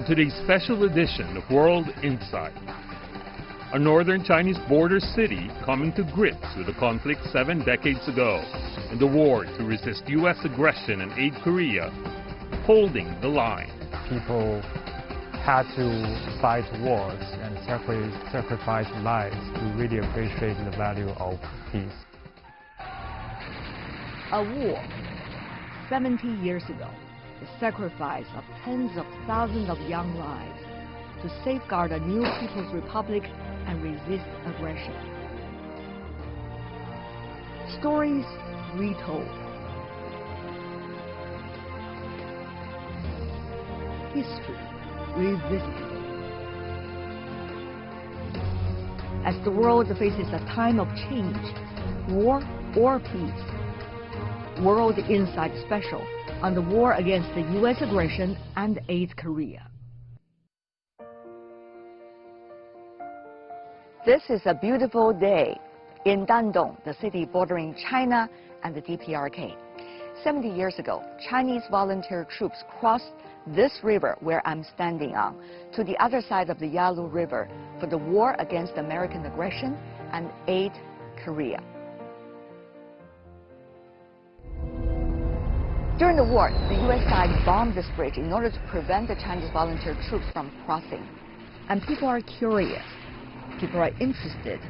today's special edition of World Insight. A northern Chinese border city coming to grips with the conflict 7 decades ago and the war to resist U.S. aggression and aid Korea, holding the line. People had to fight wars and sacrifice lives to really appreciate the value of peace. A war 70 years ago, the sacrifice of tens of thousands of young lives to safeguard a new People's Republic and resist aggression. Stories retold. History revisited. As the world faces a time of change, war or peace, World Insight Special on the war against the U.S. aggression and aid Korea. This is a beautiful day in Dandong, the city bordering China and the DPRK. 70 years ago, Chinese volunteer troops crossed this river where I'm standing on to the other side of the Yalu River for the war against American aggression and aid Korea. During the war, the U.S. side bombed this bridge in order to prevent the Chinese volunteer troops from crossing. And people are curious. People are interested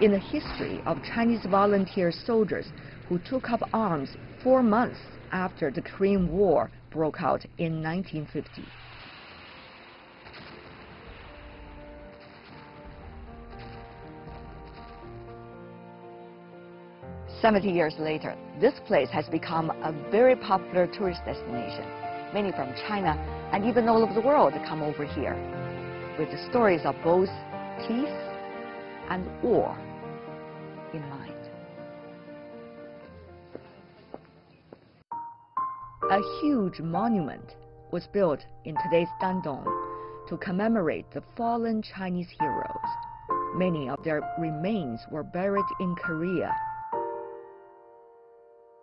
in the history of Chinese volunteer soldiers who took up arms 4 months after the Korean War broke out in 1950. "70 years later, this place has become a very popular tourist destination. Many from China and even all over the world come over here with the stories of both peace and war in mind." A huge monument was built in today's Dandong to commemorate the fallen Chinese heroes. Many of their remains were buried in Korea.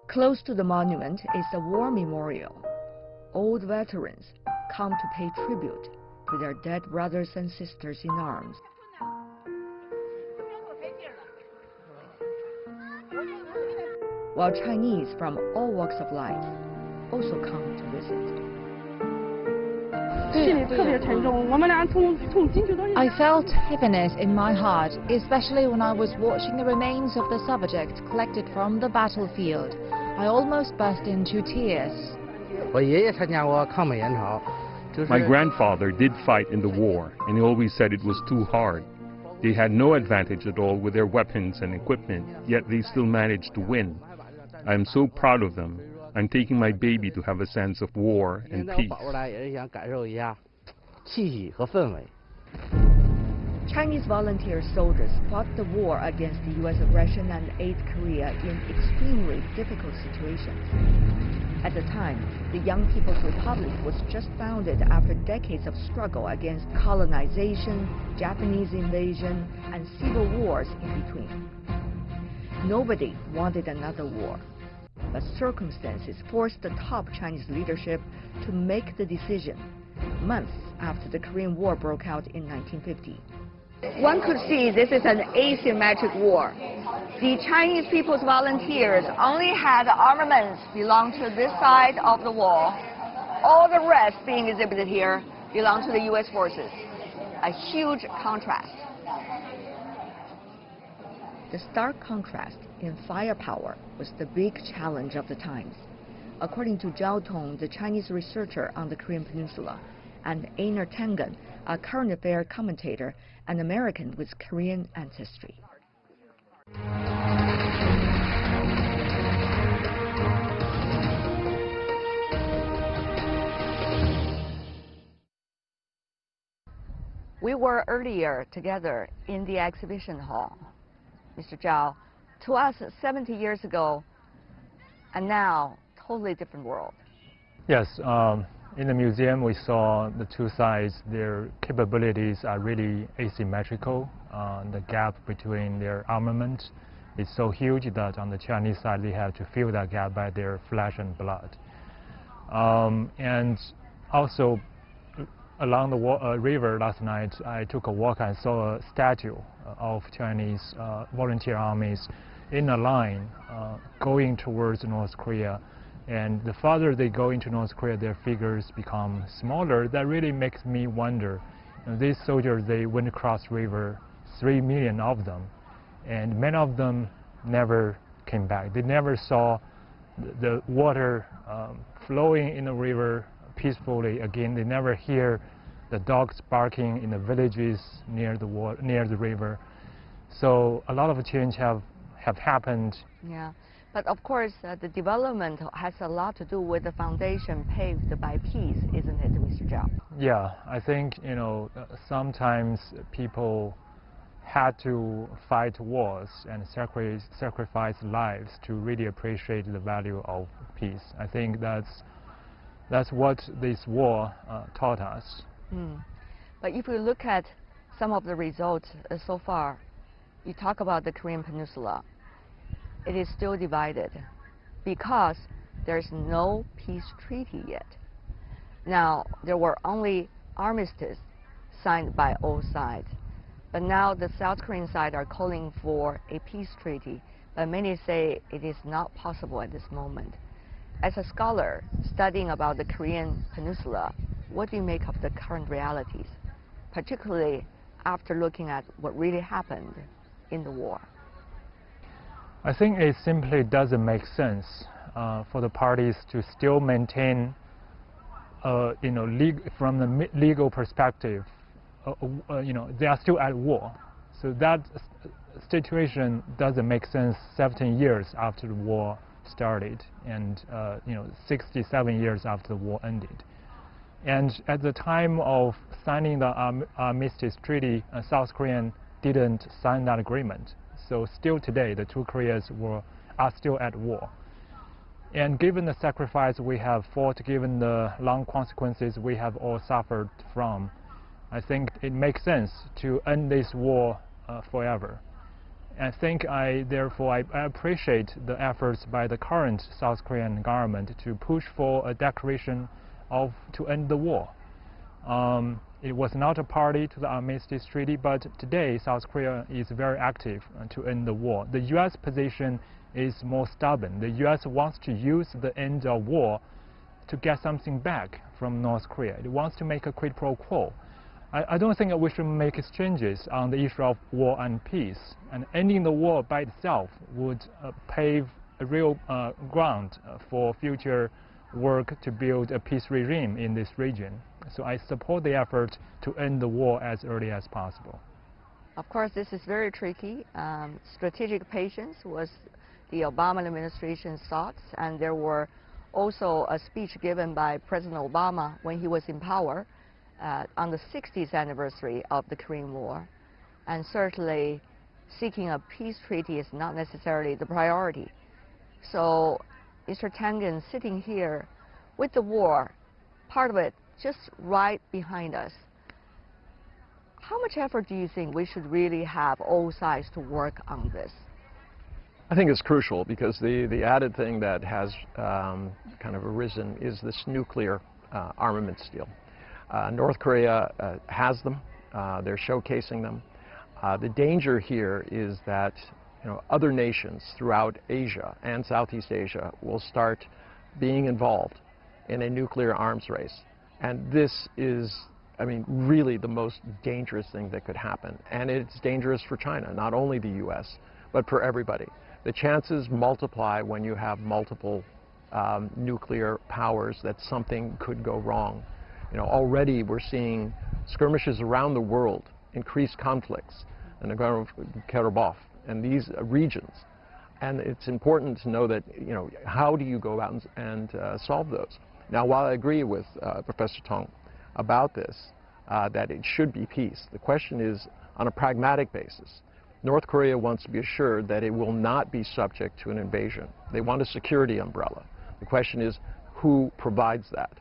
Close to the monument is a war memorial. Old veterans come to pay tribute to their dead brothers and sisters in arms. While Chinese from all walks of life also come to visit. I felt heaviness in my heart, especially when I was watching the remains of the subjects collected from the battlefield. I almost burst into tears. My grandfather did fight in the war, and he always said it was too hard. They had no advantage at all with their weapons and equipment, yet they still managed to win. I am so proud of them. I'm taking my baby to have a sense of war and peace. Chinese volunteer soldiers fought the war against the U.S. aggression and aid Korea in extremely difficult situations. At the time, the Young People's Republic was just founded after decades of struggle against colonization, Japanese invasion, and civil wars in between. Nobody wanted another war, but circumstances forced the top Chinese leadership to make the decision months after the Korean War broke out in 1950. One could see this is an asymmetric war. The Chinese People's Volunteers only had armaments belong to this side of the wall. All the rest being exhibited here belong to the U.S. forces. A huge contrast. The stark contrast in firepower was the big challenge of the times. According to Zhao Tong, the Chinese researcher on the Korean Peninsula, and Einar Tangen, a current affair commentator, an American with Korean ancestry. We were earlier together in the exhibition hall. Mr. Zhao, to us 70 years ago, and now totally different world. Yes, in the museum we saw the two sides. Their capabilities are really asymmetrical. The gap between their armament is so huge that on the Chinese side they have to fill that gap by their flesh and blood. And also along the river last night, I took a walk and saw a statue of Chinese volunteer armies in a line going towards North Korea. And the farther they go into North Korea, their figures become smaller. That really makes me wonder. These soldiers, they went across river, 3 million of them, and many of them never came back. They never saw the water flowing in the river peacefully again. They never hear the dogs barking in the villages near the river. So a lot of change have happened. Yeah, but of course the development has a lot to do with the foundation paved by peace, isn't it, Mr. Zhao? Yeah, I think sometimes people had to fight wars and sacrifice lives to really appreciate the value of peace. I think that's what this war taught us. But if we look at some of the results so far, you talk about the Korean Peninsula. It is still divided because there's no peace treaty yet. Now, there were only armistice signed by all sides. But now the South Korean side are calling for a peace treaty, but many say it is not possible at this moment. As a scholar studying about the Korean Peninsula, what do you make of the current realities, particularly after looking at what really happened in the war? I think it simply doesn't make sense for the parties to still maintain, from the legal perspective, they are still at war. So that situation doesn't make sense 17 years after the war started and 67 years after the war ended. And at the time of signing the Armistice Treaty, South Korea didn't sign that agreement. So still today, the two Koreas are still at war. And given the sacrifice we have fought, given the long consequences we have all suffered from, I think it makes sense to end this war forever. I think therefore I appreciate the efforts by the current South Korean government to push for a declaration to end the war. It was not a party to the Armistice Treaty, but today South Korea is very active to end the war. The U.S. position is more stubborn. The U.S. wants to use the end of war to get something back from North Korea. It wants to make a quid pro quo. I don't think that we should make exchanges on the issue of war and peace. And ending the war by itself would pave a real ground for future work to build a peace regime in this region. So I support the effort to end the war as early as possible. Of course, this is very tricky. Strategic patience was the Obama administration's thoughts, and there were also a speech given by President Obama when he was in power on the 60th anniversary of the Korean War. And certainly seeking a peace treaty is not necessarily the priority. So Mr. Tangen, sitting here with the war, part of it just right behind us, how much effort do you think we should really have all sides to work on this? I think it's crucial because the added thing that has kind of arisen is this nuclear armaments deal. North Korea has them. They're showcasing them. The danger here is that other nations throughout Asia and Southeast Asia will start being involved in a nuclear arms race. And this is, really the most dangerous thing that could happen. And it's dangerous for China, not only the U.S., but for everybody. The chances multiply when you have multiple nuclear powers that something could go wrong. Already we're seeing skirmishes around the world, increased conflicts in Nagorno-Karabakh and these regions. And it's important to know that, how do you go about and solve those? Now, while I agree with Professor Tong about this, that it should be peace, the question is on a pragmatic basis. North Korea wants to be assured that it will not be subject to an invasion. They want a security umbrella. The question is, who provides that?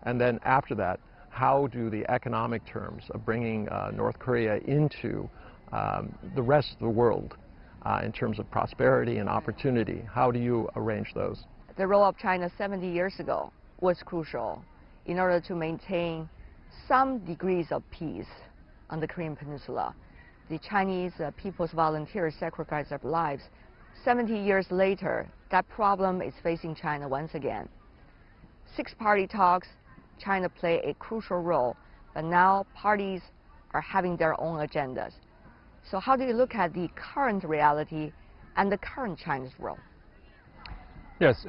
And then after that, how do the economic terms of bringing North Korea into the rest of the world in terms of prosperity and opportunity, how do you arrange those? The role of China 70 years ago was crucial in order to maintain some degrees of peace on the Korean Peninsula. The Chinese People's Volunteers sacrificed their lives. 70 years later, that problem is facing China once again. Six-party talks, China play a crucial role, but now parties are having their own agendas. So how do you look at the current reality and the current China's role? Yes,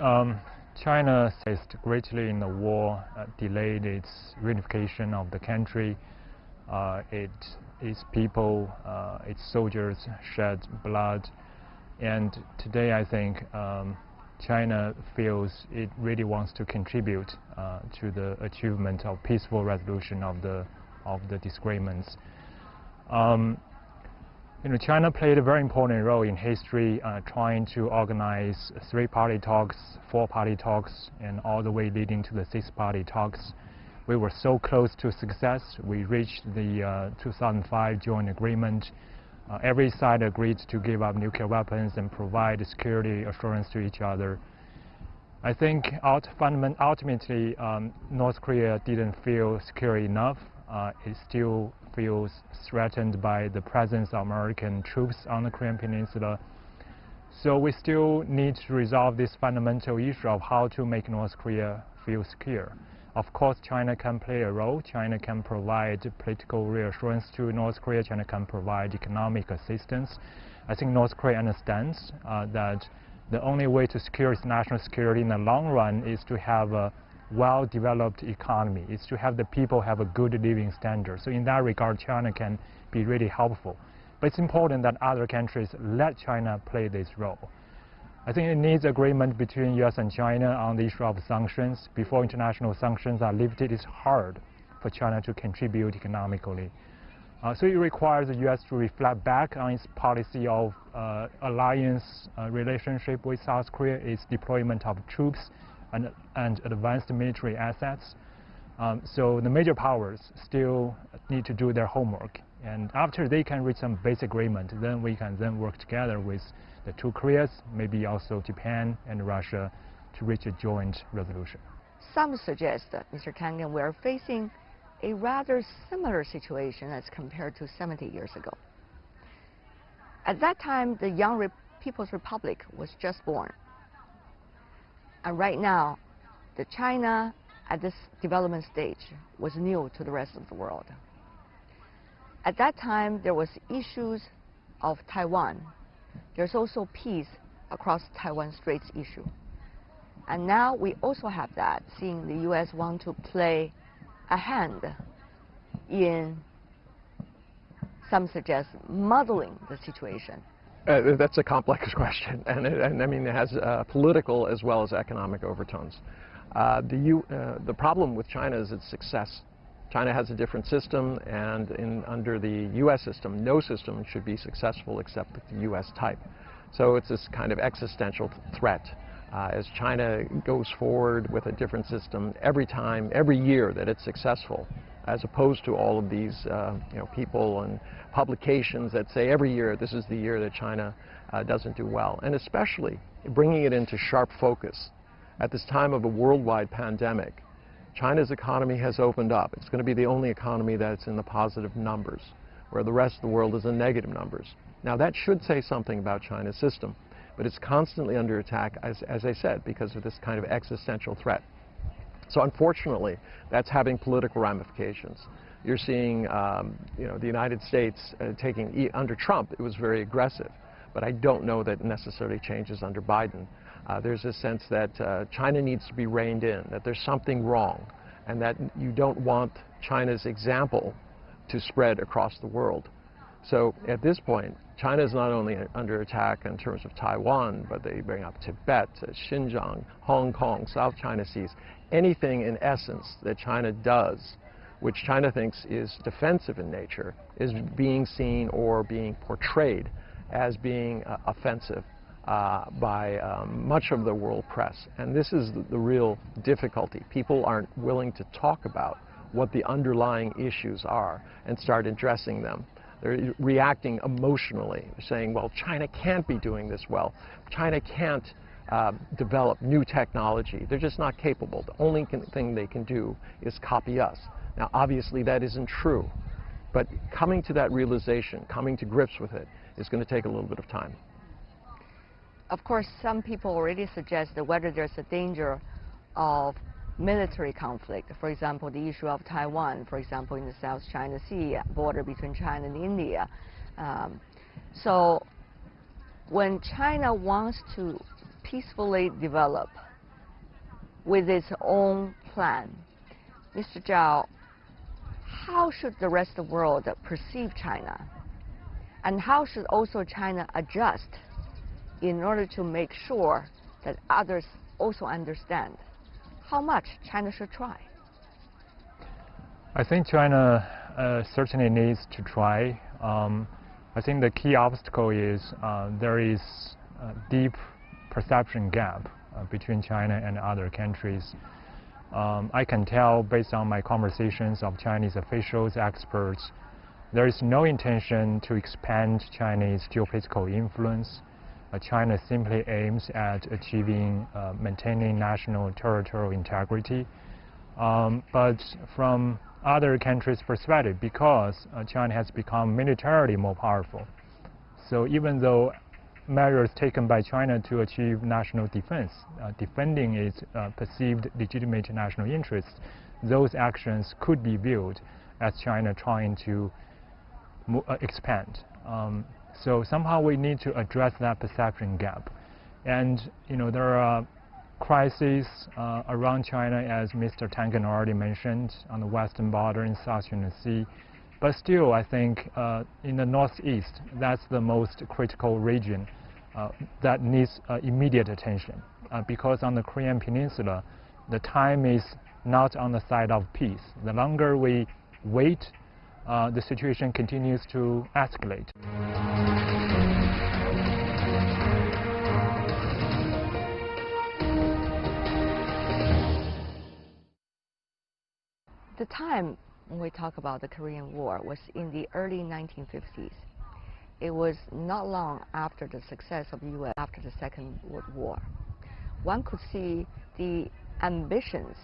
China faced greatly in the war, delayed its reunification of the country. Its people, its soldiers shed blood. And today I think China feels it really wants to contribute to the achievement of peaceful resolution of the disagreements. China played a very important role in history, trying to organize three-party talks, four-party talks, and all the way leading to the six-party talks. We were so close to success. We reached the 2005 joint agreement. Every side agreed to give up nuclear weapons and provide security assurance to each other. I think ultimately North Korea didn't feel secure enough. It still feels threatened by the presence of American troops on the Korean Peninsula. So we still need to resolve this fundamental issue of how to make North Korea feel secure. Of course, China can play a role. China can provide political reassurance to North Korea. China can provide economic assistance. I think North Korea understands that the only way to secure its national security in the long run is to have a well-developed economy. It's to have the people have a good living standard. So in that regard, China can be really helpful. But it's important that other countries let China play this role. I think it needs agreement between U.S. and China on the issue of sanctions. Before international sanctions are lifted, it's hard for China to contribute economically. So it requires the U.S. to reflect back on its policy of alliance relationship with South Korea, its deployment of troops and advanced military assets. So the major powers still need to do their homework. And after they can reach some basic agreement, then we can then work together with the two Koreas, maybe also Japan and Russia, to reach a joint resolution. Some suggest that, Mr. Kangen, we are facing a rather similar situation as compared to 70 years ago. At that time, the young People's Republic was just born. And right now, the China at this development stage was new to the rest of the world. At that time, there was issues of Taiwan. There's also peace across Taiwan Straits issue. And now we also have that, seeing the U.S. want to play a hand in, some suggest, muddling the situation. That's a complex question, and I mean it has political as well as economic overtones. The problem with China is its success. China has a different system, and under the U.S. system, no system should be successful except the U.S. type. So it's this kind of existential threat. As China goes forward with a different system every year that it's successful, as opposed to all of these people and publications that say every year this is the year that China doesn't do well, and especially bringing it into sharp focus at this time of a worldwide pandemic. China's economy has opened up. It's going to be the only economy that's in the positive numbers, where the rest of the world is in negative numbers. Now that should say something about China's system, but it's constantly under attack, as I said, because of this kind of existential threat. So unfortunately, that's having political ramifications. You're seeing, the United States taking, under Trump, it was very aggressive, but I don't know that necessarily changes under Biden. There's a sense that China needs to be reined in, that there's something wrong, and that you don't want China's example to spread across the world. So at this point, China is not only under attack in terms of Taiwan, but they bring up Tibet, Xinjiang, Hong Kong, South China Seas. Anything in essence that China does, which China thinks is defensive in nature, is being seen or being portrayed as being offensive by much of the world press. And this is the real difficulty. People aren't willing to talk about what the underlying issues are and start addressing them. They're reacting emotionally, saying, well, China can't be doing this well. China can't develop new technology. They're just not capable. The only thing they can do is copy us. Now, obviously, that isn't true, but coming to that realization, coming to grips with it, is going to take a little bit of time. Of course, some people already suggest that whether there's a danger of military conflict, for example, the issue of Taiwan, for example, in the South China Sea, border between China and India. So when China wants to peacefully develop with its own plan, Mr. Zhao, how should the rest of the world perceive China? And how should also China adjust in order to make sure that others also understand how much China should try? I think China certainly needs to try. I think the key obstacle is there is a deep perception gap between China and other countries. I can tell based on my conversations of Chinese officials, experts, there is no intention to expand Chinese geopolitical influence. China simply aims at achieving, maintaining national territorial integrity. But from other countries' perspective, because China has become militarily more powerful, so even though measures taken by China to achieve national defense, defending its perceived legitimate national interests, those actions could be viewed as China trying to expand. So somehow we need to address that perception gap. And there are crises around China, as Mr. Tangen already mentioned, on the western border in South China Sea. But still, I think in the northeast, that's the most critical region that needs immediate attention. Because on the Korean Peninsula, the time is not on the side of peace. The longer we wait, the situation continues to escalate. The time when we talk about the Korean War was in the early 1950s. It was not long after the success of the U.S. after the Second World War. One could see the ambitions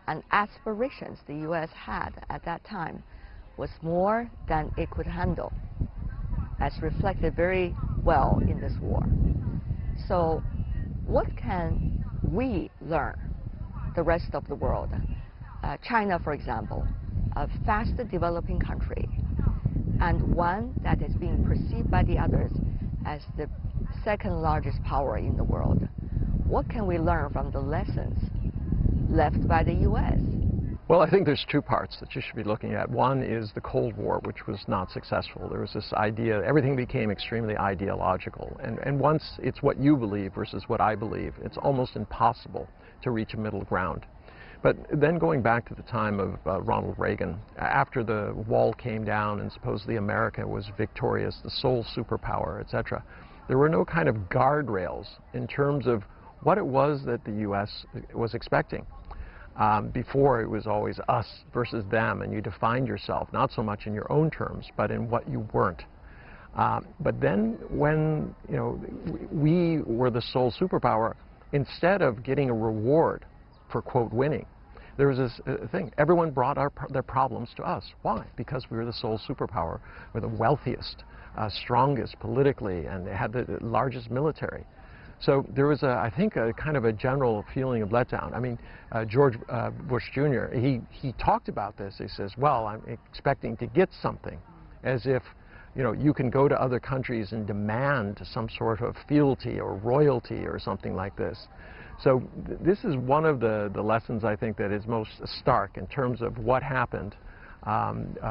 and aspirations the U.S. had at that time was more than it could handle, as reflected very well in this war. So what can we learn, the rest of the world? China, for example, a fast developing country, and one that is being perceived by the others as the second largest power in the world. What can we learn from the lessons left by the U.S.? Well, I think there's two parts that you should be looking at. One is the Cold War, which was not successful. There was this idea, everything became extremely ideological. And once it's what you believe versus what I believe, it's almost impossible to reach a middle ground. But then going back to the time of Ronald Reagan, after the wall came down and supposedly America was victorious, the sole superpower, etc., there were no kind of guardrails in terms of what it was that the U.S. was expecting. Before, it was always us versus them, and you defined yourself not so much in your own terms, but in what you weren't. But then when we were the sole superpower, instead of getting a reward for, quote, winning, there was this thing. Everyone brought their problems to us. Why? Because we were the sole superpower. We're the wealthiest, strongest politically, and they had the largest military. So there was, I think, a kind of a general feeling of letdown. I mean, George Bush Jr., he talked about this. He says, well, I'm expecting to get something, as if you can go to other countries and demand some sort of fealty or royalty or something like this. So this is one of the lessons, I think, that is most stark in terms of what happened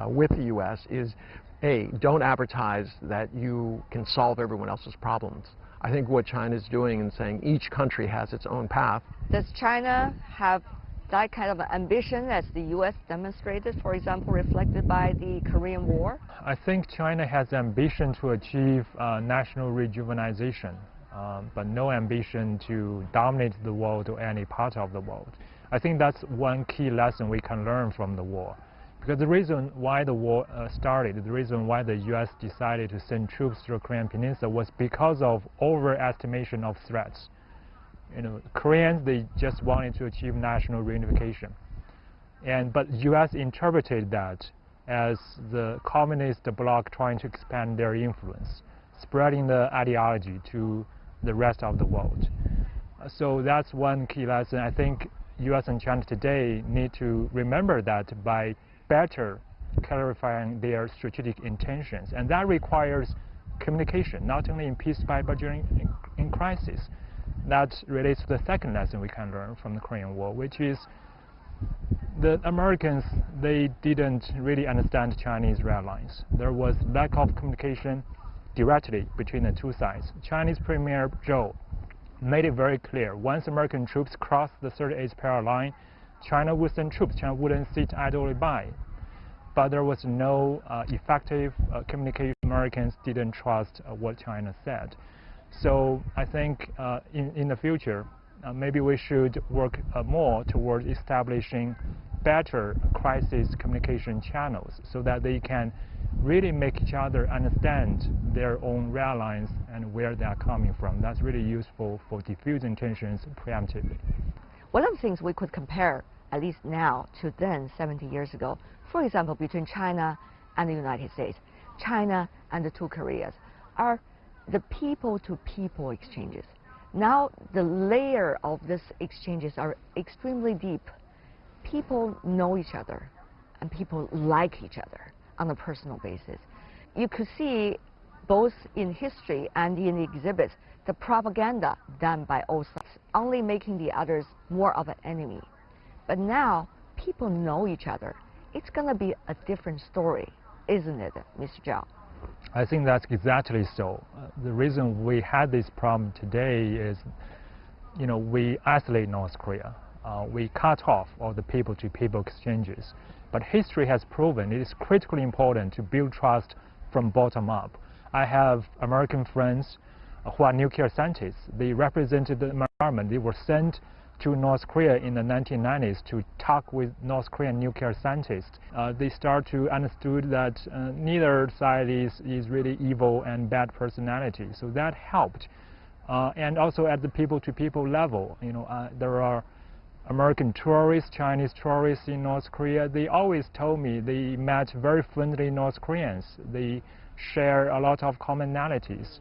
with the U.S. is, A, don't advertise that you can solve everyone else's problems. I think what China is doing and saying each country has its own path. Does China have that kind of ambition as the U.S. demonstrated, for example, reflected by the Korean War? I think China has ambition to achieve national rejuvenation, but no ambition to dominate the world or any part of the world. I think that's one key lesson we can learn from the war. Because the reason why the war started, the reason why the U.S. decided to send troops to the Korean Peninsula was because of overestimation of threats. Koreans, they just wanted to achieve national reunification. But U.S. interpreted that as the communist bloc trying to expand their influence, spreading the ideology to the rest of the world. So that's one key lesson. I think U.S. and China today need to remember that by better clarifying their strategic intentions. And that requires communication, not only in peace but during in crisis. That relates to the second lesson we can learn from the Korean War, which is the Americans, they didn't really understand Chinese red lines. There was lack of communication directly between the two sides. Chinese Premier Zhou made it very clear, once American troops crossed the 38th parallel line, China would send troops. China wouldn't sit idly by. But there was no effective communication. Americans didn't trust what China said. So I think in the future, maybe we should work more towards establishing better crisis communication channels so that they can really make each other understand their own red lines and where they are coming from. That's really useful for diffusing tensions preemptively. One of the things we could compare, at least now, to then, 70 years ago, for example, between China and the United States, China and the two Koreas, are the people-to-people exchanges. Now the layer of these exchanges are extremely deep. People know each other and people like each other on a personal basis. You could see both in history and in the exhibits the propaganda done by all sides, only making the others more of an enemy. But now people know each other. It's going to be a different story, isn't it, Mr. Zhao? I think that's exactly so. The reason we had this problem today is, we isolate North Korea. We cut off all the people-to-people exchanges. But history has proven it is critically important to build trust from bottom up. I have American friends who are nuclear scientists. They represented the environment. They were sent to North Korea in the 1990s to talk with North Korean nuclear scientists. They start to understood that neither side is really evil and bad personality. So that helped. And also at the people-to-people level, there are American tourists, Chinese tourists in North Korea. They always told me they met very friendly North Koreans. They share a lot of commonalities.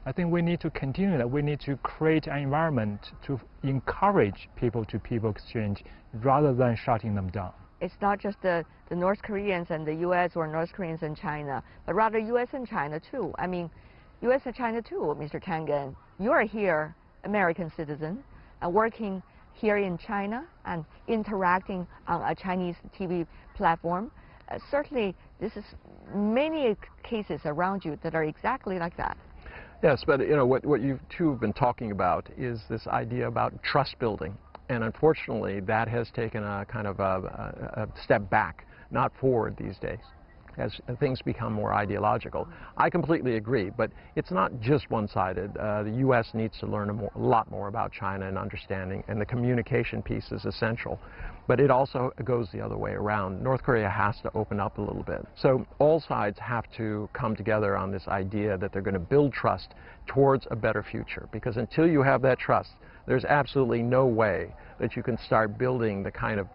I think we need to continue that. We need to create an environment to encourage people-to-people exchange rather than shutting them down. It's not just the North Koreans and the U.S. or North Koreans and China, but rather U.S. and China too. I mean, U.S. and China too, Mr. Tangen. You are here, American citizen, working here in China and interacting on a Chinese TV platform. Certainly, this is many cases around you that are exactly like that. Yes, but what you two have been talking about is this idea about trust building, and unfortunately that has taken a kind of a step back, not forward these days, as things become more ideological. I completely agree, but it's not just one-sided. The U.S. needs to learn a lot more about China and understanding, and the communication piece is essential. But it also goes the other way around. North Korea has to open up a little bit. So all sides have to come together on this idea that they're going to build trust towards a better future. Because until you have that trust, there's absolutely no way that you can start building the kind of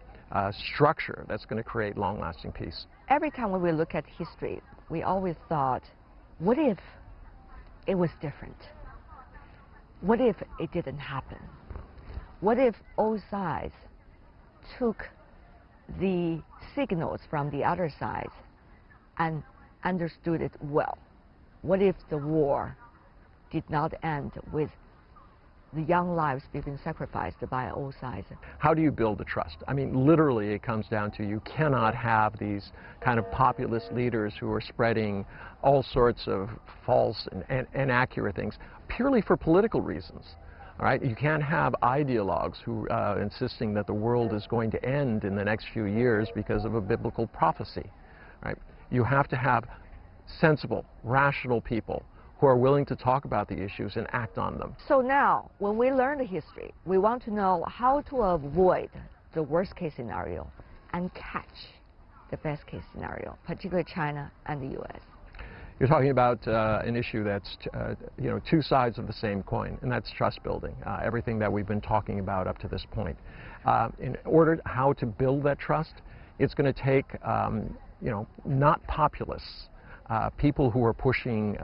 structure that's going to create long-lasting peace. Every time when we look at history, we always thought, what if it was different? What if it didn't happen? What if all sides took the signals from the other side and understood it well? What if the war did not end with the young lives being sacrificed by all sides? How do you build the trust? I mean, literally it comes down to you cannot have these kind of populist leaders who are spreading all sorts of false and inaccurate things purely for political reasons. All right? You can't have ideologues who insisting that the world is going to end in the next few years because of a biblical prophecy. Right? You have to have sensible, rational people who are willing to talk about the issues and act on them. So now, when we learn the history, we want to know how to avoid the worst-case scenario and catch the best-case scenario, particularly China and the U.S. You're talking about an issue that's, you know, two sides of the same coin, and that's trust building, everything that we've been talking about up to this point. In order how to build that trust, it's going to take, you know, not populists, people who are pushing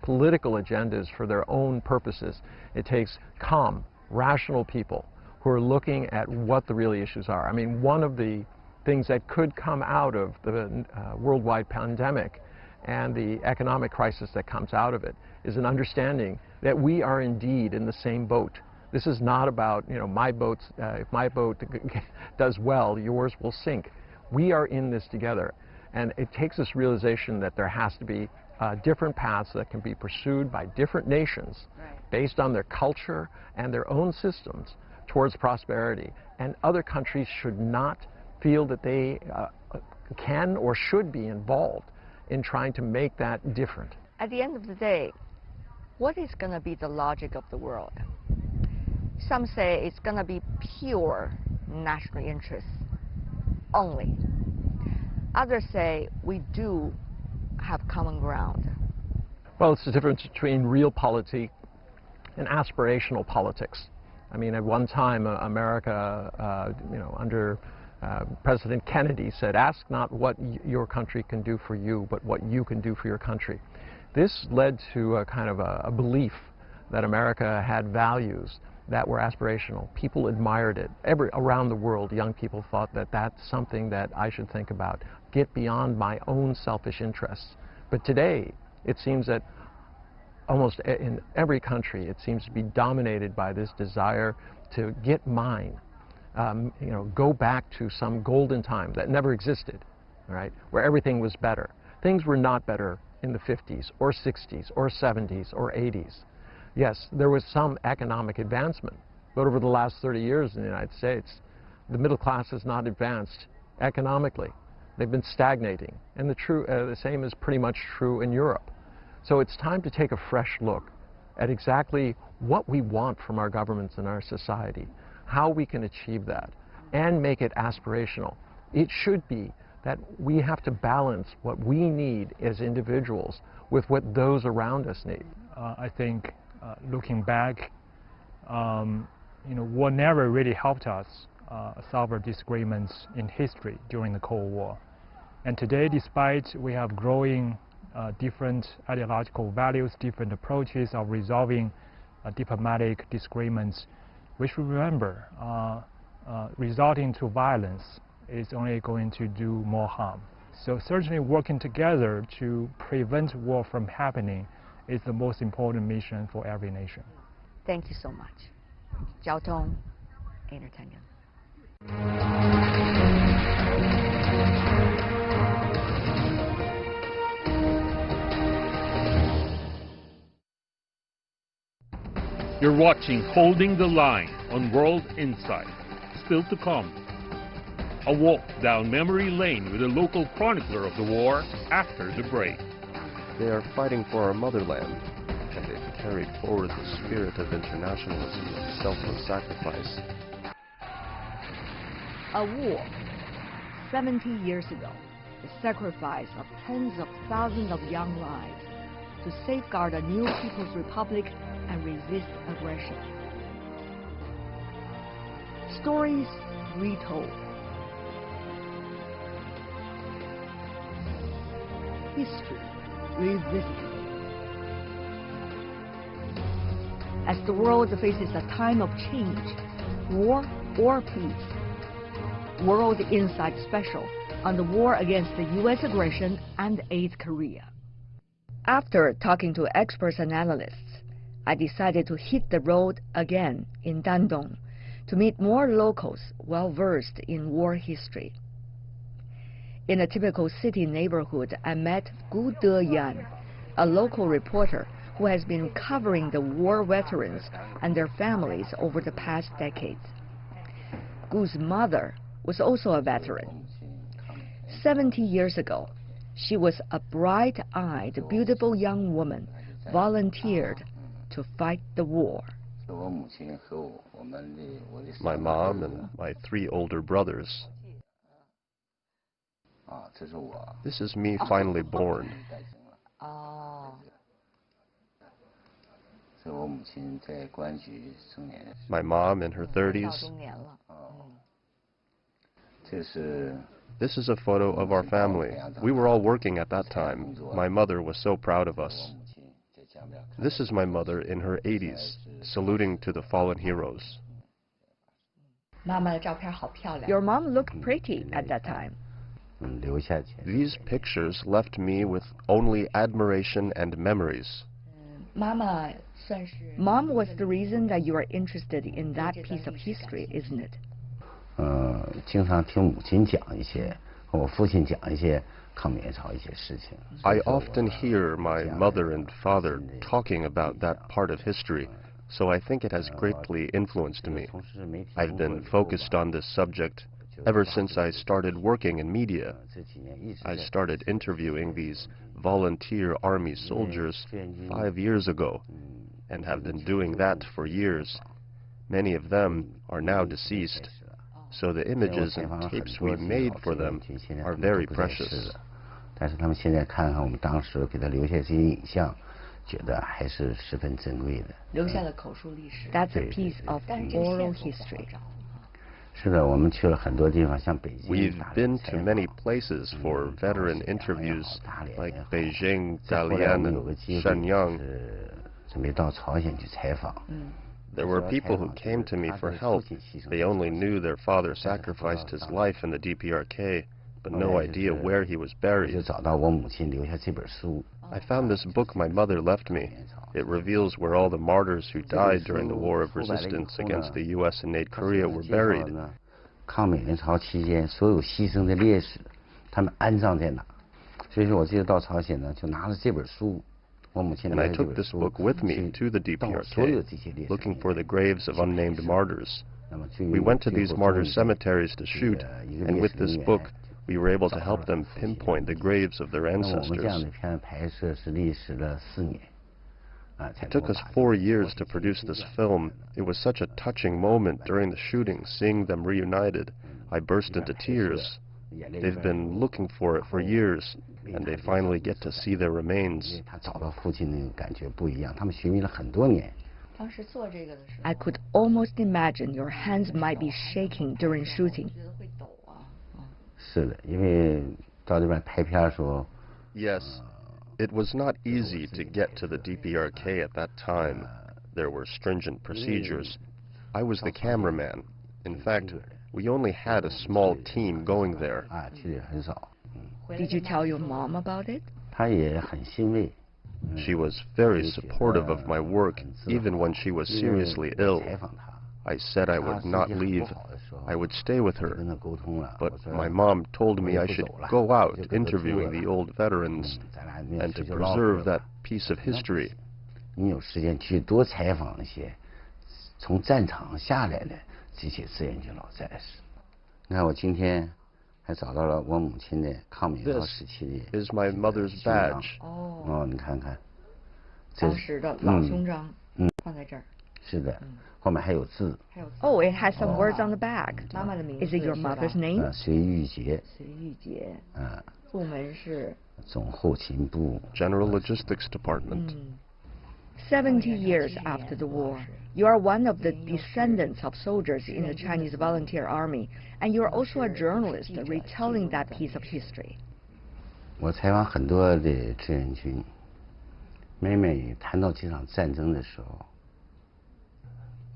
political agendas for their own purposes. It takes calm, rational people who are looking at what the real issues are. I mean, one of the things that could come out of the worldwide pandemic and the economic crisis that comes out of it is an understanding that we are indeed in the same boat. This is not about, you know, my boat's, if my boat does well, yours will sink. We are in this together. And it takes this realization that there has to be different paths that can be pursued by different nations based on their culture and their own systems towards prosperity. And other countries should not feel that they can or should be involved in trying to make that different. At the end of the day, what is going to be the logic of the world? Some say it's going to be pure national interests only. Others say we do have common ground. Well, it's the difference between realpolitik and aspirational politics. I mean, at one time, America, you know, under President Kennedy said, ask not what your country can do for you, but what you can do for your country. This led to a kind of a belief that America had values that were aspirational. People admired it. Around the world, young people thought that that's something that I should think about, get beyond my own selfish interests. But today, it seems that almost in every country, it seems to be dominated by this desire to get mine. You know, go back to some golden time that never existed, right, where everything was better. Things were not better in the 50s or 60s or 70s or 80s. Yes, there was some economic advancement, but over the last 30 years in the United States, the middle class has not advanced economically. They've been stagnating, and the same is pretty much true in Europe. So it's time to take a fresh look at exactly what we want from our governments and our society, how we can achieve that, and make it aspirational. It should be that we have to balance what we need as individuals with what those around us need. I think looking back, you know, war never really helped us solve our disagreements in history during the Cold War. And today, despite we have growing different ideological values, different approaches of resolving diplomatic disagreements, we should remember resorting to violence is only going to do more harm. So certainly working together to prevent war from happening is the most important mission for every nation. Thank you so much. 交通 Entertainment. You're watching Holding the Line on World Insight. Still to come, a walk down memory lane with a local chronicler of the war after the break. They are fighting for our motherland, and they've carried forward the spirit of internationalism and selfless sacrifice. A war. 70 years ago, the sacrifice of tens of thousands of young lives to safeguard a new People's Republic and resist aggression. Stories retold. History revisited. As the world faces a time of change, war or peace, World Insight Special on the war against the U.S. aggression and 8th Korea. After talking to experts and analysts, I decided to hit the road again in Dandong to meet more locals well-versed in war history. In a typical city neighborhood, I met Gu De-yan, a local reporter who has been covering the war veterans and their families over the past decades. Gu's mother was also a veteran. 70 years ago, she was a bright-eyed, beautiful young woman, volunteered to fight the war. My mom and my 3 older brothers. This is me finally born. My mom in her 30s. This is a photo of our family. We were all working at that time. My mother was so proud of us. This is my mother in her 80s, saluting to the fallen heroes. Your mom looked pretty at that time. These pictures left me with only admiration and memories. Mom was the reason that you are interested in that piece of history, isn't it? I often hear my mother and father talking about that part of history, so I think it has greatly influenced me. I've been focused on this subject ever since I started working in media. I started interviewing these volunteer army soldiers 5 years ago, and have been doing that for years. Many of them are now deceased, so the images and tapes we made for them are very precious. That's a piece of oral history. We've been to many places for veteran interviews, like Beijing, Dalian, and Shenyang. There were people who came to me for help. They only knew their father sacrificed his life in the DPRK, but no idea where he was buried. I found this book my mother left me. It reveals where all the martyrs who died during the War of Resistance against the U.S. and North Korea were buried. And I took this book with me to the DPRK, looking for the graves of unnamed martyrs. We went to these martyr cemeteries to shoot, and with this book, we were able to help them pinpoint the graves of their ancestors. It took us 4 years to produce this film. It was such a touching moment during the shooting, seeing them reunited. I burst into tears. They've been looking for it for years, and they finally get to see their remains. I could almost imagine your hands might be shaking during shooting. Yes, it was not easy to get to the DPRK at that time. There were stringent procedures. I was the cameraman. In fact, we only had a small team going there. Did you tell your mom about it? She was very supportive of my work, even when she was seriously ill. I said I would not leave. I would stay with her. But my mom told me I should go out interviewing the old veterans and to preserve that piece of history. This is my mother's badge. Oh, it has some words on the back. Is it your mother's name? General Logistics Department. 70 years after the war, you are one of the descendants of soldiers in the Chinese Volunteer Army, and you are also a journalist retelling that piece of history.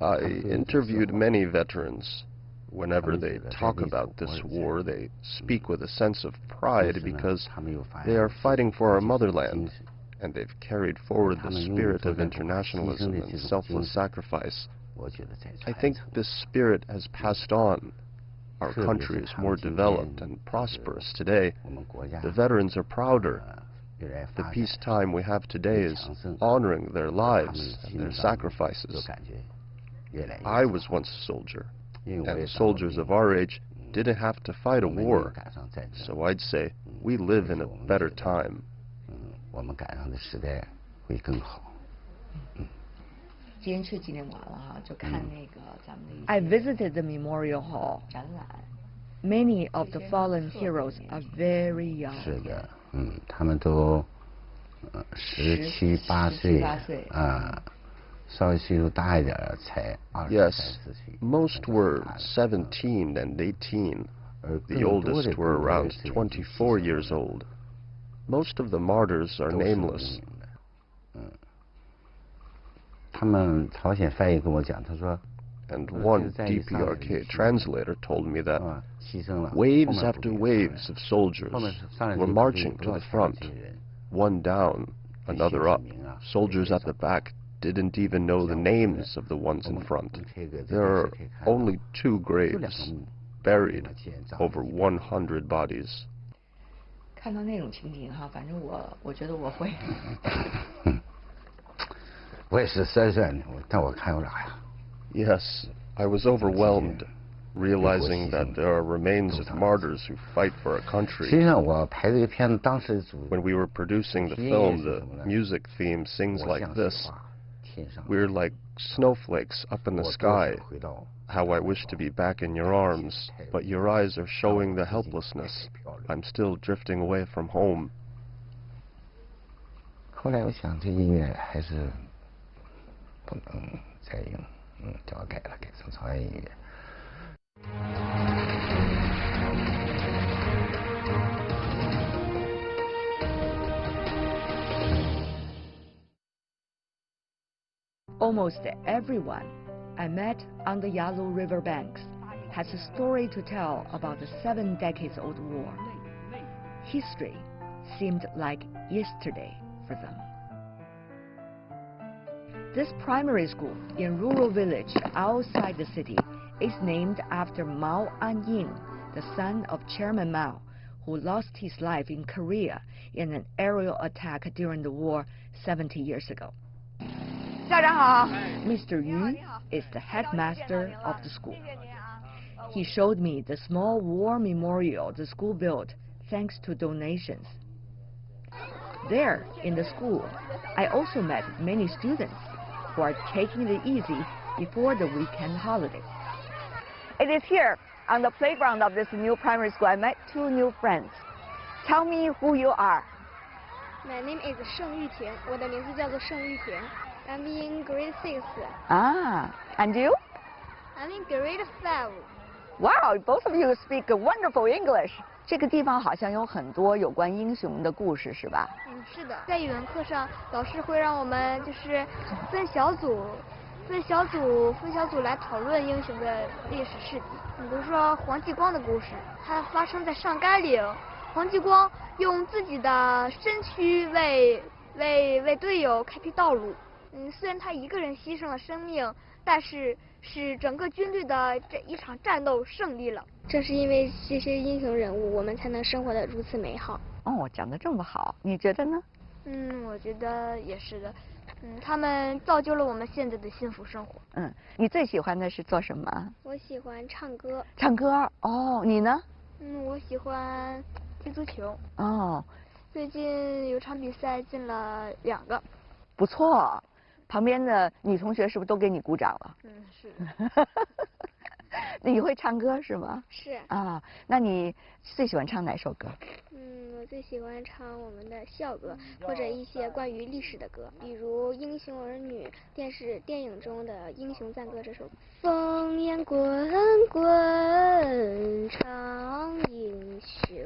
I interviewed many veterans. Whenever they talk about this war, they speak with a sense of pride because they are fighting for our motherland, and they've carried forward the spirit of internationalism and selfless sacrifice. I think this spirit has passed on. Our country is more developed and prosperous today. The veterans are prouder. The peacetime we have today is honoring their lives and their sacrifices. I was once a soldier, and soldiers of our age didn't have to fight a war, so I'd say we live in a better time. I visited the Memorial Hall. Many of the fallen heroes are very young. 17、18岁稍微岁数大一点的才20、Yes, most were 17 and 18. The oldest were around 24 years old. Most of the martyrs are nameless. 他们朝鲜翻译跟我讲，他说。 And one DPRK translator told me that waves after waves of soldiers were marching to the front, one down, another up. Soldiers at the back didn't even know the names of the ones in front. There are only 2 graves, buried over 100 bodies. 看到那种情景哈，反正我觉得我会。我也是酸酸的，但我看有啥呀？ Yes, I was overwhelmed, realizing that there are remains of martyrs who fight for a country. When we were producing the film, the music theme sings like this. We're like snowflakes up in the sky. How I wish to be back in your arms, but your eyes are showing the helplessness. I'm still drifting away from home. 后来我想，这音乐还是不能再用。 叫我改了，改成朝鲜音乐。Almost everyone I met on the Yalu River banks has a story to tell about the 7 decades-old war. History seemed like yesterday for them. This primary school in rural village outside the city is named after Mao Anying, the son of Chairman Mao, who lost his life in Korea in an aerial attack during the war 70 years ago. Mr. Yu is the headmaster of the school. He showed me the small war memorial the school built thanks to donations. There, in the school, I also met many students who are taking it easy before the weekend holiday. It is here, on the playground of this new primary school, I met 2 new friends. Tell me who you are. My name is Sheng Yuting. 我的名字叫做盛玉婷. I'm in grade 6. And you? I'm in grade 5. Wow, both of you speak wonderful English. 这个地方好像有很多有关英雄的故事，是吧？是的，在语文课上，老师会让我们就是分小组来讨论英雄的历史事迹。比如说黄继光的故事，它发生在上甘岭。黄继光用自己的身躯为队友开辟道路。虽然他一个人牺牲了生命，但是使整个军队的这一场战斗胜利了。正是因为这些英雄人物，我们才能生活得如此美好。哦，讲得这么好，你觉得呢？我觉得也是的。他们造就了我们现在的幸福生活。你最喜欢的是做什么？我喜欢唱歌。唱歌？哦，你呢？我喜欢踢足球。哦，最近有场比赛进了2个。不错，旁边的女同学是不是都给你鼓掌了？是。你会唱歌是吗？是。那你最喜欢唱哪首歌？我最喜欢唱我们的校歌，或者一些关于历史的歌，比如《英雄儿女》电影中的《英雄赞歌》这首歌。烽烟滚滚唱英雄，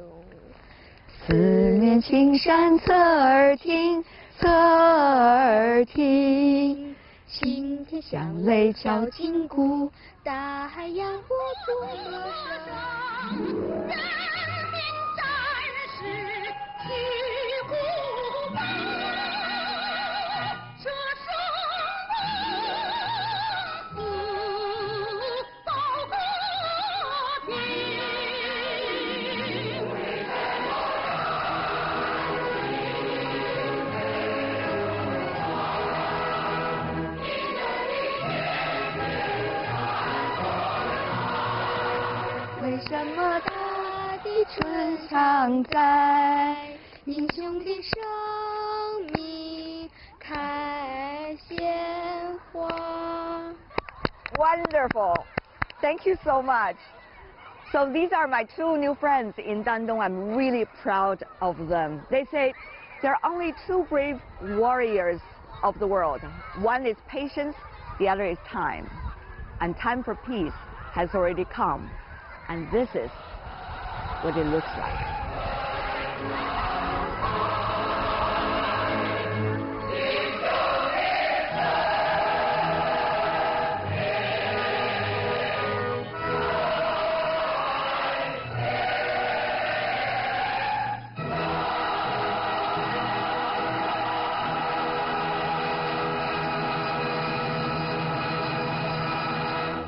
思念青山侧耳听，侧耳听。青天响雷敲金鼓，大海扬波作歌声。人民战士旗鼓高，舍生死报国情。为什么大地春常在？英雄的生命开鲜花。Wonderful. Thank you so much. So these are my 2 new friends in Dandong. I'm really proud of them. They say There are only two brave warriors of the world. One is patience, the other is time. And time for peace has already come. And this is what it looks like.